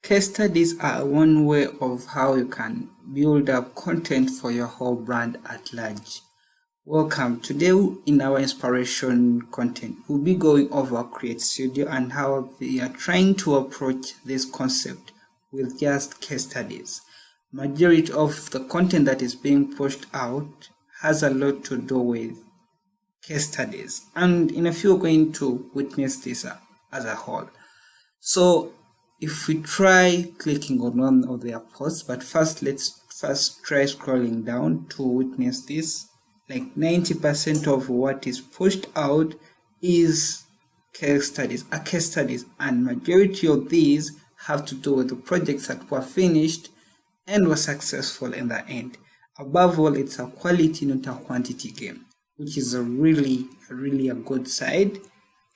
Case studies are one way of how you can build up content for your whole brand at large. Welcome. Today in our inspiration content, we'll be going over Create Studio and how we are trying to approach this concept with just case studies. Majority of the content that is being pushed out has a lot to do with case studies, and in a few we're going to witness this as a whole. So if we try clicking on one of their posts, but let's try scrolling down to witness this. Like 90% of what is pushed out is case studies, and majority of these have to do with the projects that were finished and were successful in the end. Above all, it's a quality, not a quantity game, which is a really a good side.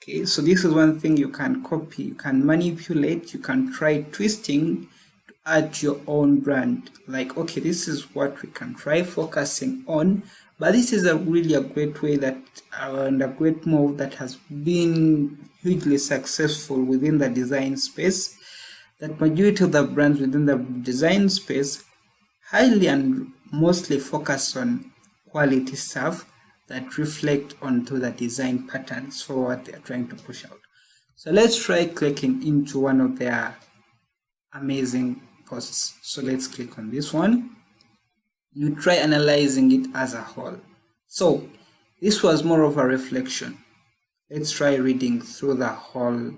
Okay, so this is one thing you can copy, you can manipulate, you can try twisting to add to your own brand. Like, okay, this is what we can try focusing on, but this is a great way that and a great move that has been hugely successful within the design space. That majority of the brands within the design space highly and mostly focus on quality stuff that reflect onto the design patterns for what they're trying to push out. So let's try clicking into one of their amazing posts. So let's click on this one. You try analyzing it as a whole. So this was more of a reflection. Let's try reading through the whole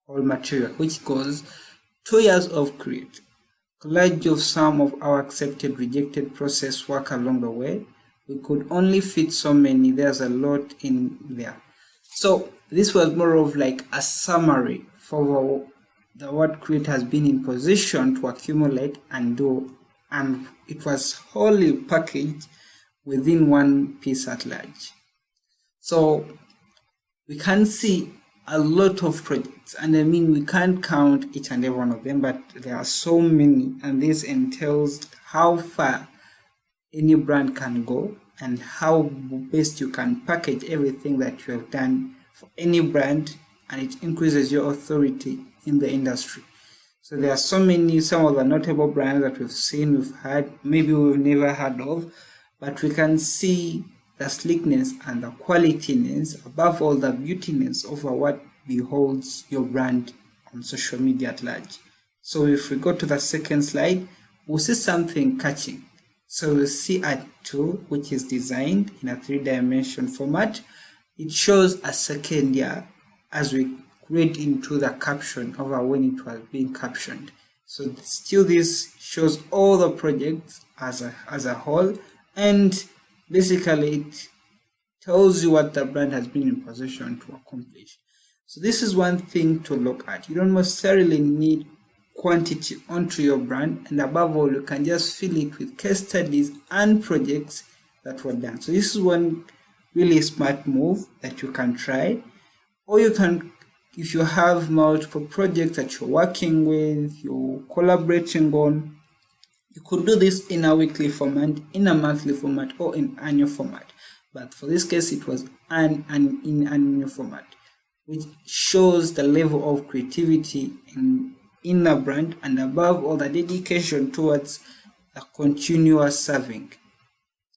material, which goes 2 years of Create, collage of some of our accepted, rejected process work along the way. We could only fit so many. There's a lot in there. So this was more of like a summary for what Create has been in position to accumulate and do, and it was wholly packaged within one piece at large. So we can see a lot of projects, and I mean we can't count each and every one of them, but there are so many, and this entails how far any brand can go and how best you can package everything that you have done for any brand, and it increases your authority in the industry. So there are some of the notable brands that we've seen, we've had, maybe we've never heard of, but we can see the sleekness and the qualityness, above all the beautiness of what beholds your brand on social media at large. So if we go to the second slide, we'll see something catching. So we'll see a tool which is designed in a 3-dimension format. It shows a second year as we read into the caption over when it was being captioned. So still this shows all the projects as a whole, and basically it tells you what the brand has been in position to accomplish. So this is one thing to look at. You don't necessarily need quantity onto your brand, and above all you can just fill it with case studies and projects that were done. So this is one really smart move that you can try, or you can, if you have multiple projects that you're working with, you're collaborating on, you could do this in a weekly format, in a monthly format, or in annual format. But for this case it was in annual format, which shows the level of creativity in a brand, and above all the dedication towards a continuous serving.